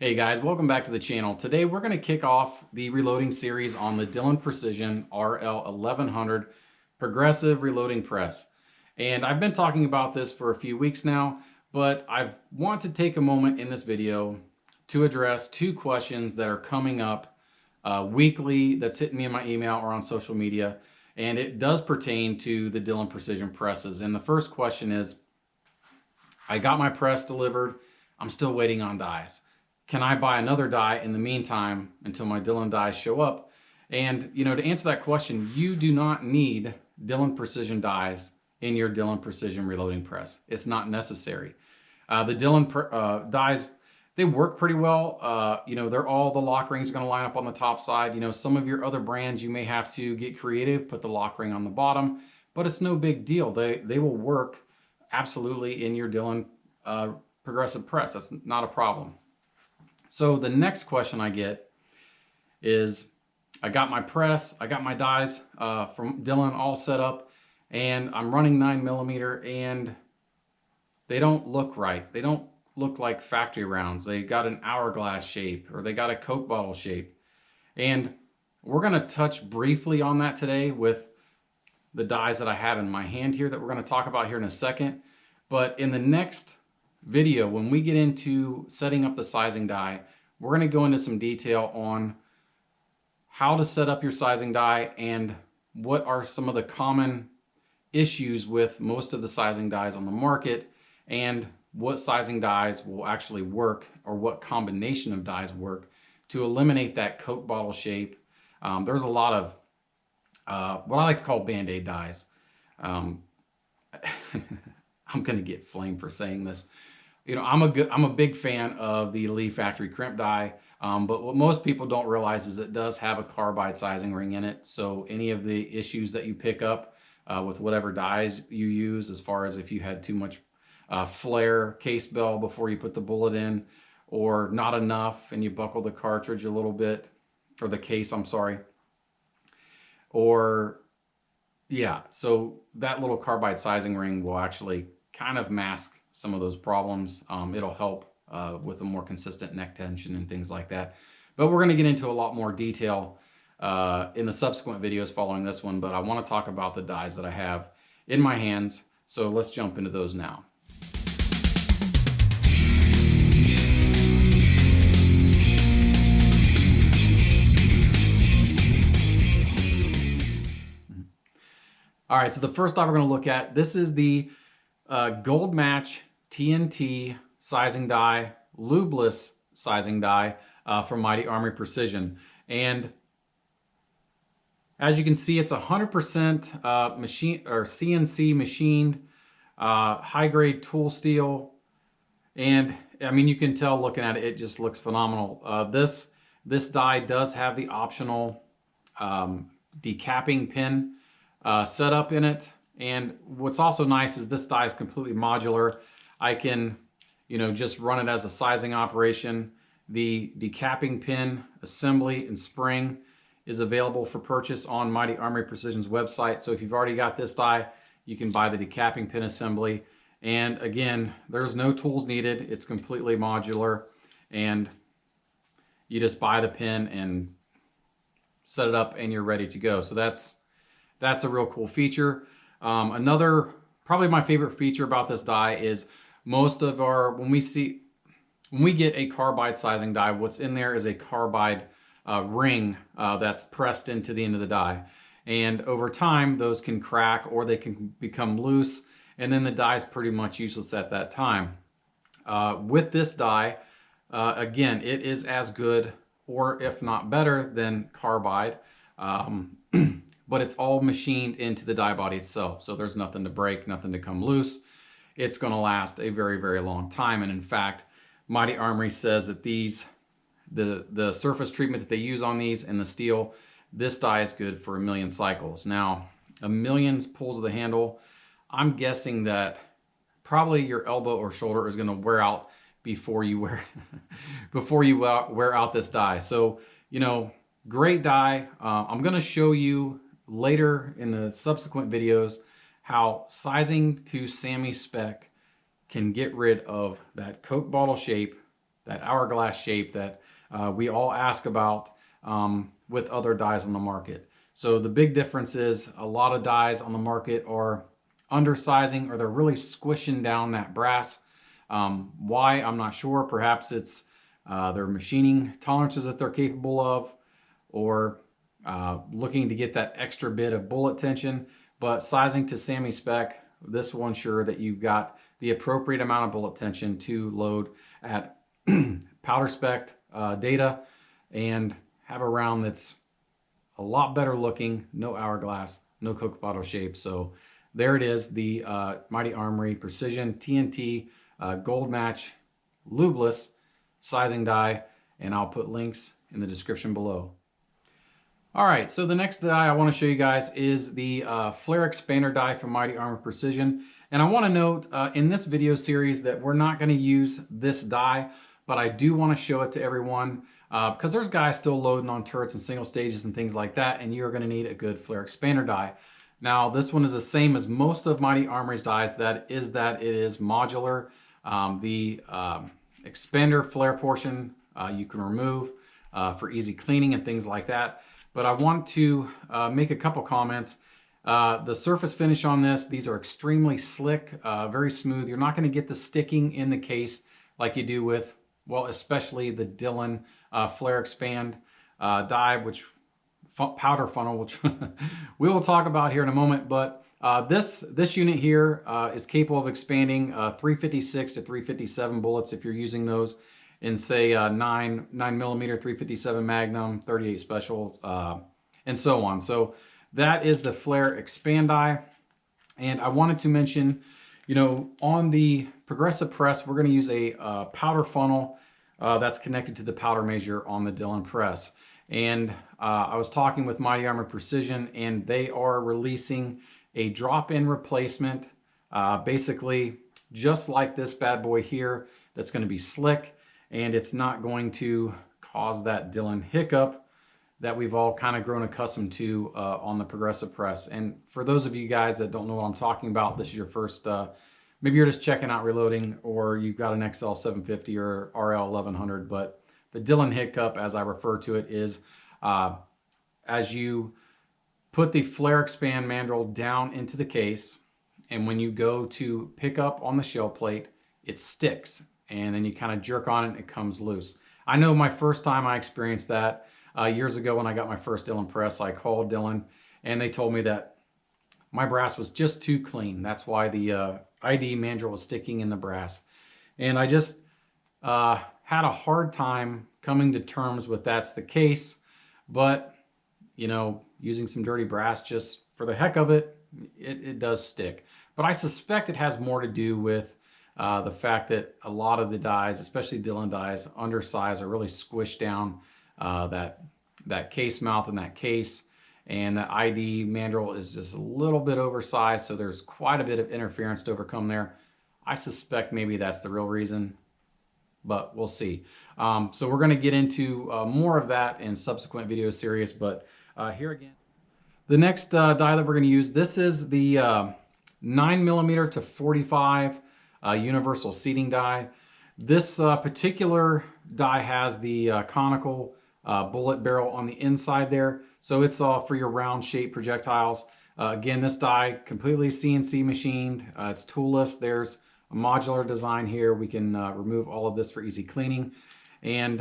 Hey guys, welcome back to the channel. Today we're going to kick off the reloading series on the Dillon Precision RL1100 Progressive Reloading Press. And I've been talking about this for a few weeks now, but I want to take a moment in this video to address two questions that are coming up weekly that's hitting me in my email or on social media. And it does pertain to the Dillon Precision presses. And the first question is, I got my press delivered. I'm still waiting on dies. Can I buy another die in the meantime until my Dillon dies show up? And, to answer that question, you do not need Dillon Precision dies in your Dillon Precision reloading press. It's not necessary. The Dillon dies, they work pretty well. They're all, the lock rings are going to line up on the top side. Some of your other brands, you may have to get creative, put the lock ring on the bottom, but it's no big deal. They will work absolutely in your Dillon progressive press. That's not a problem. So the next question I get is, I got my press, I got my dies from Dillon all set up, and I'm running 9mm, and they don't look right. They don't look like factory rounds. They got an hourglass shape, or they got a Coke bottle shape. And we're going to touch briefly on that today with the dies that I have in my hand here that we're going to talk about here in a second. But in the next video, when we get into setting up the sizing die, we're going to go into some detail on how to set up your sizing die and what are some of the common issues with most of the sizing dies on the market, and what sizing dies will actually work, or what combination of dies work to eliminate that Coke bottle shape. There's a lot of what I like to call Band-Aid dies. I'm going to get flamed for saying this. I'm a big fan of the Lee factory crimp die, but what most people don't realize is it does have a carbide sizing ring in it. So any of the issues that you pick up with whatever dies you use, as far as if you had too much flare case bell before you put the bullet in, or not enough and you buckle the cartridge a little bit, or the case, I'm sorry, or so that little carbide sizing ring will actually kind of mask some of those problems. It'll help with a more consistent neck tension and things like that. But we're going to get into a lot more detail in the subsequent videos following this one. But I want to talk about the dies that I have in my hands. So let's jump into those now. All right, so the first die we're going to look at, this is the Gold Match TNT sizing die, Lubeless sizing die from Mighty Armory Precision. And as you can see, it's 100% machine or CNC machined, high-grade tool steel. And I mean, you can tell looking at it, it just looks phenomenal. This die does have the optional decapping pin set up in it. And what's also nice is this die is completely modular. I can, just run it as a sizing operation. The decapping pin assembly and spring is available for purchase on Mighty Armory Precision's website. So if you've already got this die, you can buy the decapping pin assembly. And again, there's no tools needed. It's completely modular, and you just buy the pin and set it up and you're ready to go. So that's a real cool feature. Another, probably my favorite feature about this die is most of when we get a carbide sizing die, what's in there is a carbide ring that's pressed into the end of the die. And over time, those can crack or they can become loose, and then the die is pretty much useless at that time. With this die, again, it is as good, or if not better, than carbide. But it's all machined into the die body itself. So there's nothing to break, nothing to come loose. It's going to last a very, very long time. And in fact, Mighty Armory says that the surface treatment that they use on these and the steel, this die is good for 1,000,000 cycles. Now, 1,000,000 pulls of the handle, I'm guessing that probably your elbow or shoulder is going to wear out before you wear wear out this die. So, great die. I'm going to show you later in the subsequent videos how sizing to SAMI spec can get rid of that Coke bottle shape that hourglass shape that we all ask about with other dies on the market. So the big difference is a lot of dies on the market are undersizing, or they're really squishing down that brass. Why, I'm not sure. Perhaps it's their machining tolerances that they're capable of, or looking to get that extra bit of bullet tension. But sizing to SAMI spec, this will ensure that you've got the appropriate amount of bullet tension to load at powder spec data and have a round that's a lot better looking, no hourglass, no Coke bottle shape. So there it is, the Mighty Armory Precision TNT Gold Match Lubeless sizing die, and I'll put links in the description below. All right, so the next die I want to show you guys is the flare expander die from Mighty Armory Precision. And I want to note in this video series that we're not going to use this die, but I do want to show it to everyone because there's guys still loading on turrets and single stages and things like that, and you're going to need a good flare expander die. Now, this one is the same as most of Mighty Armory's dies, that it is modular. The expander flare portion you can remove for easy cleaning and things like that. But I want to make a couple comments. The surface finish on this, these are extremely slick, very smooth. You're not going to get the sticking in the case like you do with, well, especially the Dillon flare expand die, which powder funnel, which we will talk about here in a moment. But this unit here is capable of expanding 356 to 357 bullets if you're using those in, say, 9mm 357 Magnum, 38 Special, and so on. So that is the flare expand die. And I wanted to mention, you know, on the progressive press, we're going to use a powder funnel that's connected to the powder measure on the Dillon press. And I was talking with Mighty Armory Precision, and they are releasing a drop-in replacement, basically just like this bad boy here, that's going to be slick, and it's not going to cause that Dillon hiccup that we've all kind of grown accustomed to on the progressive press. And for those of you guys that don't know what I'm talking about, this is your first, maybe you're just checking out reloading, or you've got an XL750 or RL1100, but the Dillon hiccup, as I refer to it, is as you put the flare expand mandrel down into the case, and when you go to pick up on the shell plate, it sticks, and then you kind of jerk on it and it comes loose. I know my first time I experienced that years ago when I got my first Dillon press. I called Dillon and they told me that my brass was just too clean. That's why the ID mandrel was sticking in the brass. And I just had a hard time coming to terms with that's the case. But, you know, using some dirty brass just for the heck of it, it does stick. But I suspect it has more to do with the fact that a lot of the dies, especially Dillon dies, undersize, are really squished down that case mouth and that case. And the ID mandrel is just a little bit oversized, so there's quite a bit of interference to overcome there. I suspect maybe that's the real reason, but we'll see. So we're going to get into more of that in subsequent video series, but here again. The next die that we're going to use, this is the 9mm to 45 universal seating die. This particular die has the conical bullet barrel on the inside there, so it's for your round shape projectiles. Again, this die completely CNC machined. It's toolless. There's a modular design here. We can remove all of this for easy cleaning. And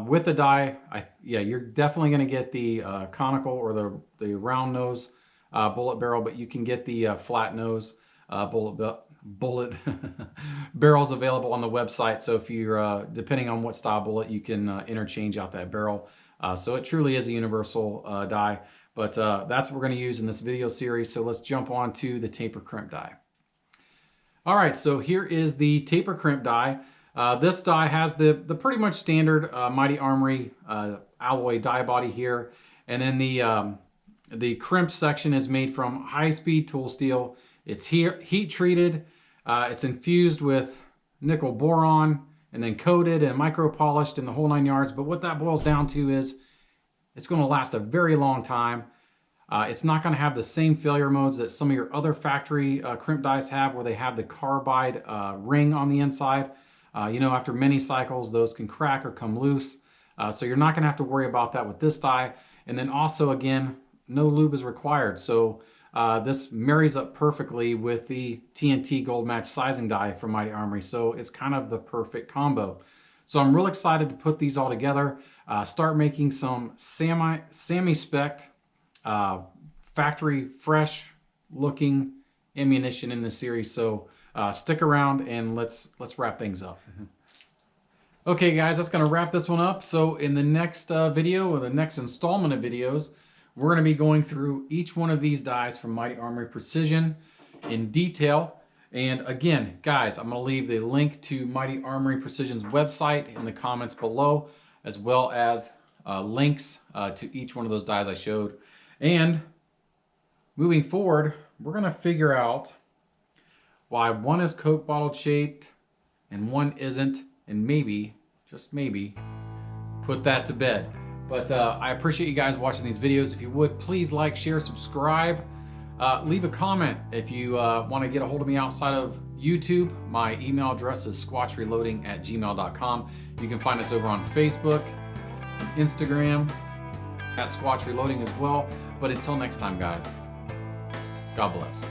with the die, yeah, you're definitely going to get the conical or the round nose bullet barrel, but you can get the flat nose bullet barrels available on the website. So if you're depending on what style bullet, you can interchange out that barrel. So it truly is a universal die, but that's what we're going to use in this video series. So let's jump on to the Taper Crimp Die. All right, so here is the Taper Crimp Die. This die has the pretty much standard Mighty Armory alloy die body here, and then the crimp section is made from high-speed tool steel. It's heat treated. It's infused with nickel boron, and then coated and micro polished in the whole 9 yards. But what that boils down to is it's going to last a very long time. It's not going to have the same failure modes that some of your other factory crimp dies have, where they have the carbide ring on the inside. You know, after many cycles, those can crack or come loose. So you're not gonna have to worry about that with this die. And then also, again, no lube is required. So this marries up perfectly with the TNT Gold Match sizing die from Mighty Armory. So it's kind of the perfect combo. So I'm real excited to put these all together, start making some semi-spec, factory fresh looking ammunition in this series. So stick around and let's wrap things up. Okay guys, that's gonna wrap this one up. So in the next video, or the next installment of videos, we're gonna be going through each one of these dies from Mighty Armory Precision in detail. And again, guys, I'm gonna leave the link to Mighty Armory Precision's website in the comments below, as well as links to each one of those dies I showed. And moving forward, we're gonna figure out why one is Coke bottle shaped and one isn't, and maybe, just maybe, put that to bed. But I appreciate you guys watching these videos. If you would, please like, share, subscribe. Leave a comment if you want to get a hold of me outside of YouTube. My email address is squatchreloading@gmail.com. You can find us over on Facebook, Instagram, @squatchreloading as well. But until next time, guys, God bless.